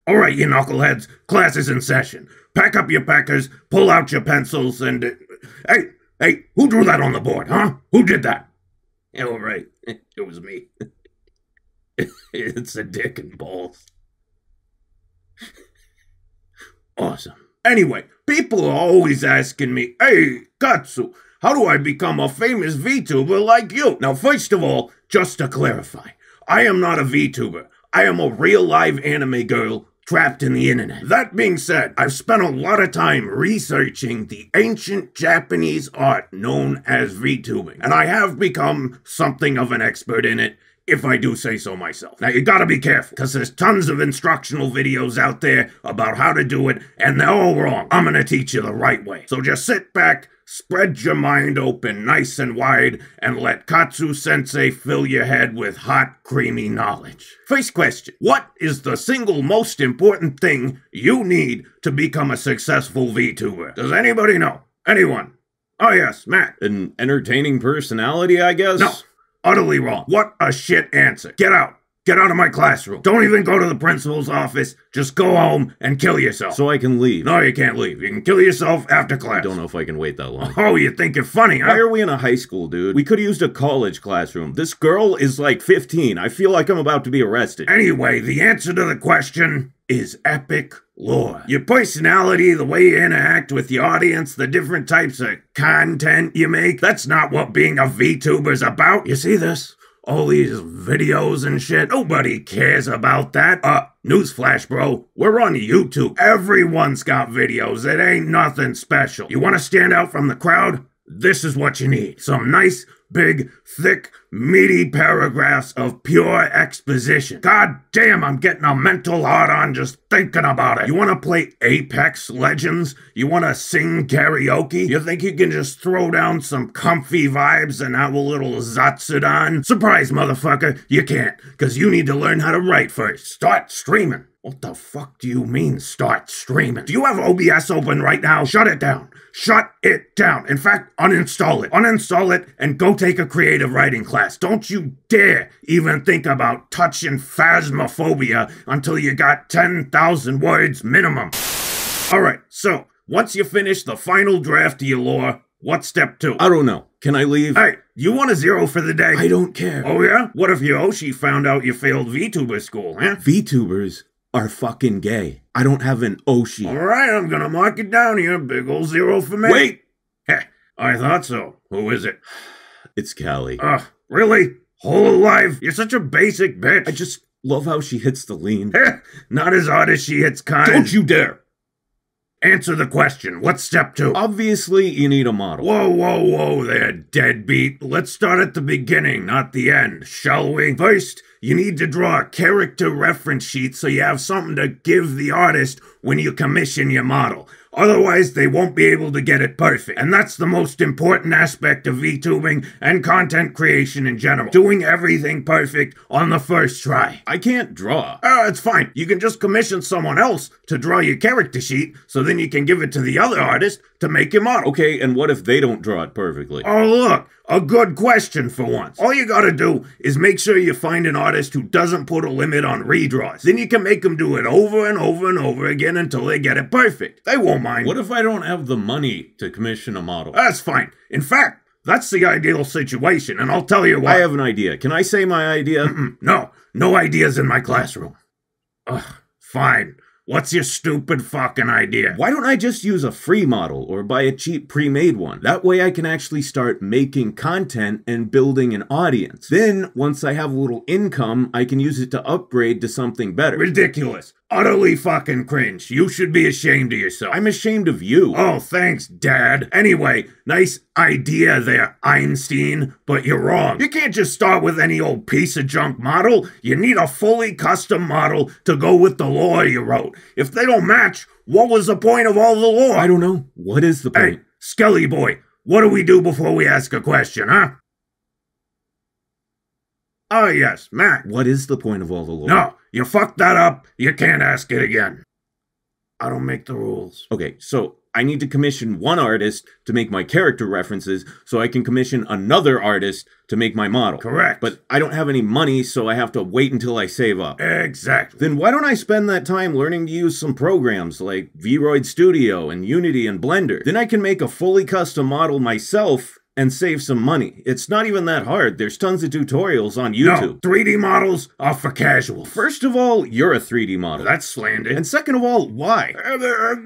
All right, you knuckleheads, class is in session. Pack up your packers, pull out your pencils, and... Hey, who drew that on the board, huh? Who did that? Yeah, all right, it was me. It's a dick and balls. Awesome. Anyway, people are always asking me, hey, Katsu, how do I become a famous VTuber like you? Now, first of all, just to clarify, I am not a VTuber. I am a real-live anime girl trapped in the internet. That being said, I've spent a lot of time researching the ancient Japanese art known as VTubing, and I have become something of an expert in it, if I do say so myself. Now, you gotta be careful, because there's tons of instructional videos out there about how to do it, and they're all wrong. I'm gonna teach you the right way. So just sit back, spread your mind open nice and wide, and let Katsu-sensei fill your head with hot, creamy knowledge. First question, what is the single most important thing you need to become a successful VTuber? Does anybody know? Anyone? Oh yes, Matt. An entertaining personality, I guess? No. Utterly wrong. What a shit answer. Get out. Get out of my classroom. Don't even go to the principal's office. Just go home and kill yourself. So I can leave? No, you can't leave. You can kill yourself after class. I don't know if I can wait that long. Oh, you think you're funny, huh? Why are we in a high school, dude? We could have used a college classroom. This girl is like 15. I feel like I'm about to be arrested. Anyway, the answer to the question is epic lore. Your personality, the way you interact with the audience, the different types of content you make, that's not what being a VTuber's about. You see this? All these videos and shit, nobody cares about that. Newsflash, bro, we're on YouTube. Everyone's got videos. It ain't nothing special. You want to stand out from the crowd? This is what you need. Some nice, big, thick, meaty paragraphs of pure exposition. God damn, I'm getting a mental hard-on just thinking about it. You want to play Apex Legends? You want to sing karaoke? You think you can just throw down some comfy vibes and have a little Zatsudan? Surprise, motherfucker, you can't, because you need to learn how to write first. Start streaming. What the fuck do you mean, start streaming? Do you have OBS open right now? Shut it down. Shut it down. In fact, uninstall it. Uninstall it and go take a creative writing class. Don't you dare even think about touching phasmophobia until you got 10,000 words minimum. Alright, so, once you finish the final draft of your lore, what's step 2? I don't know. Can I leave? Hey, you want a 0 for the day? I don't care. Oh yeah? What if your Oshi found out you failed VTuber school, huh? VTubers are fucking gay. I don't have an Oshi. Alright, I'm gonna mark it down here. Big ol' 0 for me. Wait! Heh, I thought so. Who is it? It's Callie. Really? Hololive? You're such a basic bitch. I just love how she hits the lean. Heh, not as hard as she hits kind. Don't you dare! Answer the question. What's step 2? Obviously, you need a model. Whoa there, deadbeat. Let's start at the beginning, not the end, shall we? First, you need to draw a character reference sheet so you have something to give the artist when you commission your model. Otherwise, they won't be able to get it perfect. And that's the most important aspect of VTubing and content creation in general. Doing everything perfect on the first try. I can't draw. It's fine. You can just commission someone else to draw your character sheet, so then you can give it to the other artist to make your model. Okay, and what if they don't draw it perfectly? Oh, look. A good question for once. All you gotta do is make sure you find an artist who doesn't put a limit on redraws. Then you can make them do it over and over and over again until they get it perfect. They won't mind. What if I don't have the money to commission a model? That's fine. In fact, that's the ideal situation, and I'll tell you why. I have an idea. Can I say my idea? No ideas in my classroom. Ugh, fine. What's your stupid fucking idea? Why don't I just use a free model or buy a cheap pre-made one? That way I can actually start making content and building an audience. Then, once I have a little income, I can use it to upgrade to something better. Ridiculous. Utterly fucking cringe. You should be ashamed of yourself. I'm ashamed of you. Oh, thanks, Dad. Anyway, nice idea there, Einstein, but you're wrong. You can't just start with any old piece of junk model. You need a fully custom model to go with the lore you wrote. If they don't match, what was the point of all the lore? I don't know. What is the point? Hey, Skelly boy, what do we do before we ask a question, huh? Oh yes, Matt. What is the point of all the lore? No, you fucked that up. You can't ask it again. I don't make the rules. Okay, so I need to commission one artist to make my character references so I can commission another artist to make my model. Correct. But I don't have any money, so I have to wait until I save up. Exactly. Then why don't I spend that time learning to use some programs like VRoid Studio and Unity and Blender? Then I can make a fully custom model myself and save some money. It's not even that hard. There's tons of tutorials on YouTube. No, 3D models are for casuals. First of all, you're a 3D model. That's slander. And second of all, why?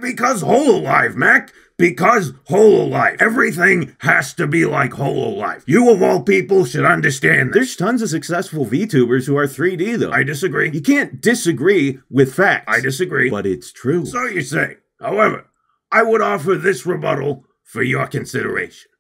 Because Hololive, Mac. Because Hololive. Everything has to be like Hololive. You of all people should understand this. There's tons of successful VTubers who are 3D though. I disagree. You can't disagree with facts. I disagree. But it's true. So you say. However, I would offer this rebuttal for your consideration.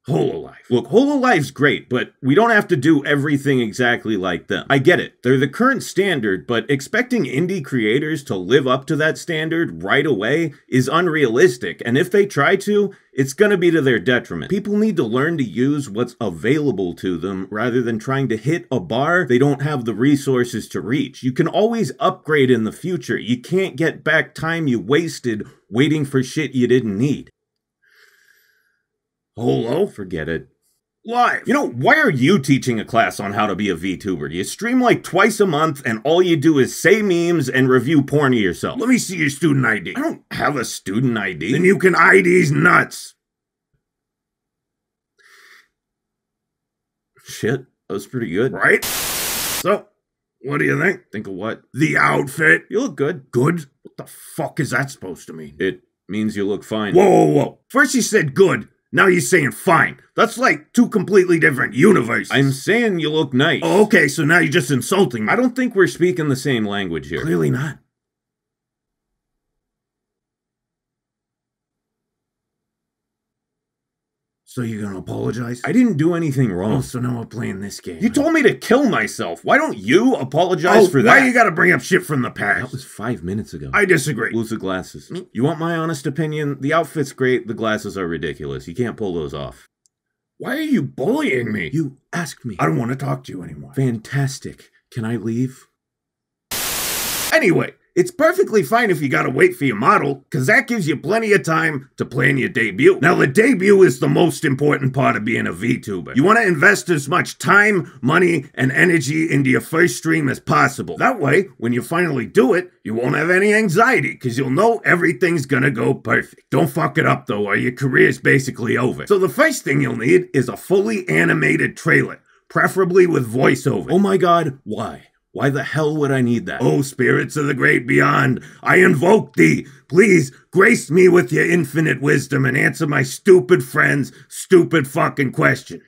Hololive. Look, Hololive's great, but we don't have to do everything exactly like them. I get it. They're the current standard, but expecting indie creators to live up to that standard right away is unrealistic, and if they try to, it's gonna be to their detriment. People need to learn to use what's available to them rather than trying to hit a bar they don't have the resources to reach. You can always upgrade in the future. You can't get back time you wasted waiting for shit you didn't need. Holo? Forget it. Live. You know, why are you teaching a class on how to be a VTuber? You stream like twice a month and all you do is say memes and review porn of yourself. Let me see your student ID. I don't have a student ID. Then you can ID's nuts. Shit, that was pretty good. Right? So, what do you think? Think of what? The outfit. You look good. Good? What the fuck is that supposed to mean? It means you look fine. Whoa, whoa, whoa. First you said good. Now you're saying fine. That's like two completely different universes. I'm saying you look nice. Oh, okay, so now you're just insulting me. I don't think we're speaking the same language here. Clearly not. So you're gonna apologize? I didn't do anything wrong. Oh, so now we're playing this game. You told me to kill myself. Why don't you apologize for that? Why you gotta bring up shit from the past? That was 5 minutes ago. I disagree. Lose the glasses. You want my honest opinion? The outfit's great, the glasses are ridiculous. You can't pull those off. Why are you bullying me? You asked me. I don't want to talk to you anymore. Fantastic. Can I leave? Anyway, it's perfectly fine if you gotta wait for your model, because that gives you plenty of time to plan your debut. Now, the debut is the most important part of being a VTuber. You want to invest as much time, money, and energy into your first stream as possible. That way, when you finally do it, you won't have any anxiety, because you'll know everything's gonna go perfect. Don't fuck it up, though, or your career's basically over. So the first thing you'll need is a fully animated trailer, preferably with voiceover. Oh my god, why? Why the hell would I need that? Oh, spirits of the great beyond, I invoke thee. Please grace me with your infinite wisdom and answer my stupid friend's stupid fucking question.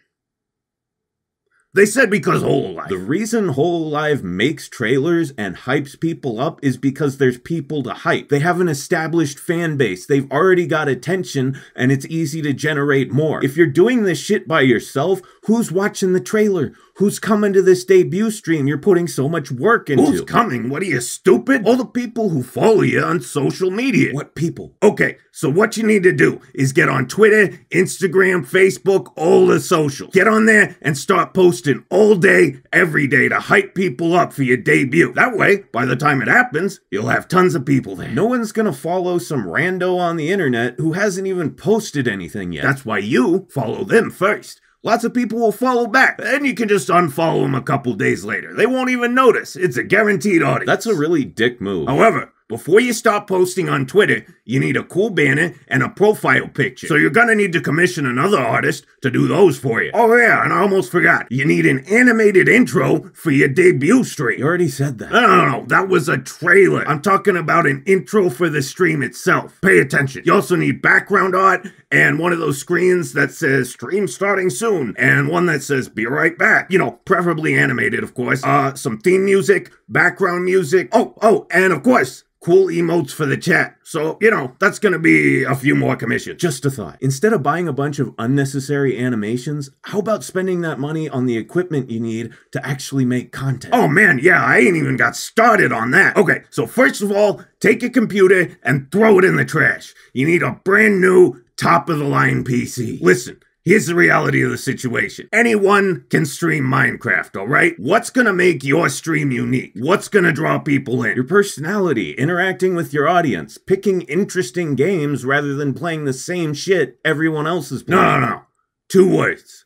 They said because Hololive. The reason Hololive makes trailers and hypes people up is because there's people to hype. They have an established fan base. They've already got attention, and it's easy to generate more. If you're doing this shit by yourself, who's watching the trailer? Who's coming to this debut stream you're putting so much work into? Who's coming? What are you, stupid? All the people who follow you on social media. What people? Okay, so what you need to do is get on Twitter, Instagram, Facebook, all the socials. Get on there and start posting all day, every day to hype people up for your debut. That way, by the time it happens, you'll have tons of people there. No one's gonna follow some rando on the internet who hasn't even posted anything yet. That's why you follow them first. Lots of people will follow back, and you can just unfollow them a couple days later. They won't even notice. It's a guaranteed audience. That's a really dick move. However, before you start posting on Twitter, you need a cool banner and a profile picture. So you're gonna need to commission another artist to do those for you. Oh yeah, and I almost forgot. You need an animated intro for your debut stream. You already said that. No, that was a trailer. I'm talking about an intro for the stream itself. Pay attention. You also need background art and one of those screens that says stream starting soon and one that says be right back. You know, preferably animated, of course. Some theme music, background music. Oh, and of course, cool emotes for the chat. So, you know, that's gonna be a few more commissions. Just a thought. Instead of buying a bunch of unnecessary animations, how about spending that money on the equipment you need to actually make content? Oh man, yeah, I ain't even got started on that. Okay, so first of all, take your computer and throw it in the trash. You need a brand new, top-of-the-line PC. Listen, Here's the reality of the situation. Anyone can stream Minecraft, alright? What's gonna make your stream unique? What's gonna draw people in? Your personality, interacting with your audience, picking interesting games rather than playing the same shit everyone else is playing. No. 2 words.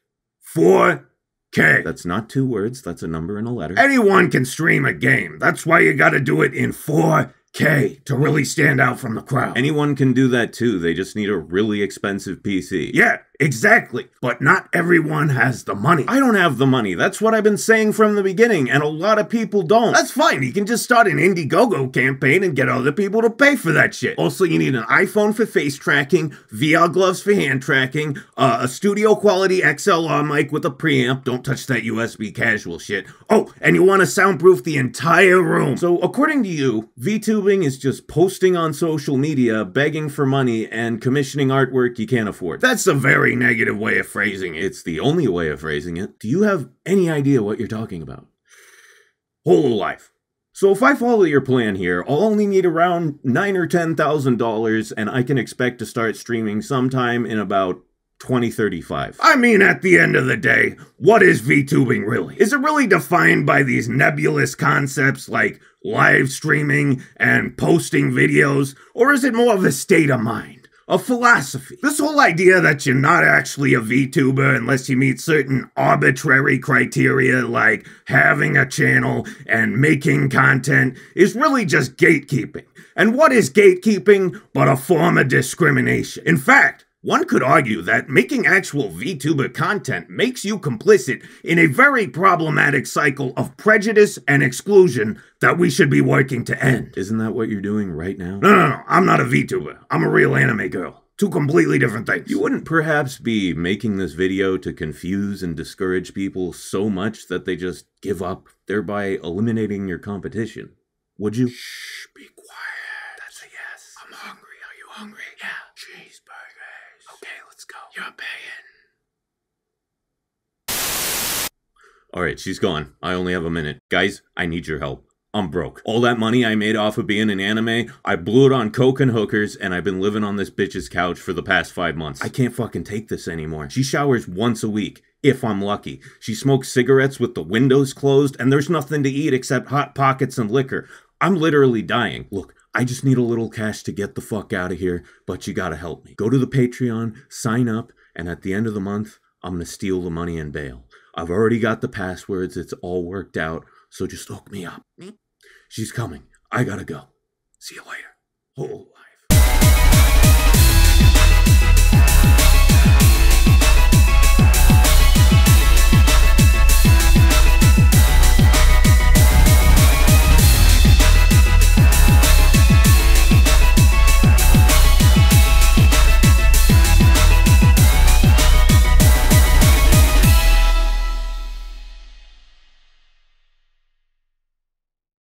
4K. That's not 2 words, that's a number and a letter. Anyone can stream a game. That's why you gotta do it in 4K to really stand out from the crowd. Anyone can do that too, they just need a really expensive PC. Yeah, exactly. But not everyone has the money. I don't have the money, that's what I've been saying from the beginning, and a lot of people don't. That's fine, you can just start an Indiegogo campaign and get other people to pay for that shit. Also, you need an iPhone for face tracking, VR gloves for hand tracking, a studio quality XLR mic with a preamp, don't touch that USB casual shit. Oh, and you want to soundproof the entire room. So, according to you, VTubing is just posting on social media, begging for money, and commissioning artwork you can't afford. That's a very negative way of phrasing it. It's the only way of phrasing it. Do you have any idea what you're talking about? Hololive. So if I follow your plan here, I'll only need around $9,000 or $10,000, and I can expect to start streaming sometime in about 2035. I mean, at the end of the day, what is VTubing really? Is it really defined by these nebulous concepts like live streaming and posting videos, or is it more of a state of mind? A philosophy. This whole idea that you're not actually a VTuber unless you meet certain arbitrary criteria like having a channel and making content is really just gatekeeping. And what is gatekeeping but a form of discrimination? In fact, one could argue that making actual VTuber content makes you complicit in a very problematic cycle of prejudice and exclusion that we should be working to end. Isn't that what you're doing right now? No, I'm not a VTuber. I'm a real anime girl. 2 completely different things. You wouldn't perhaps be making this video to confuse and discourage people so much that they just give up, thereby eliminating your competition, would you? Shh, be quiet. That's a yes. I'm hungry. Are you hungry? Yeah. Cheeseburgers. Okay, let's go. You're paying. Alright, she's gone. I only have a minute. Guys, I need your help. I'm broke. All that money I made off of being in anime, I blew it on coke and hookers, and I've been living on this bitch's couch for the past 5 months. I can't fucking take this anymore. She showers once a week, if I'm lucky. She smokes cigarettes with the windows closed, and there's nothing to eat except Hot Pockets and liquor. I'm literally dying. Look, I just need a little cash to get the fuck out of here, but you gotta help me. Go to the Patreon, sign up, and at the end of the month, I'm gonna steal the money and bail. I've already got the passwords, it's all worked out, so just hook me up. She's coming. I gotta go. See you later. Oh.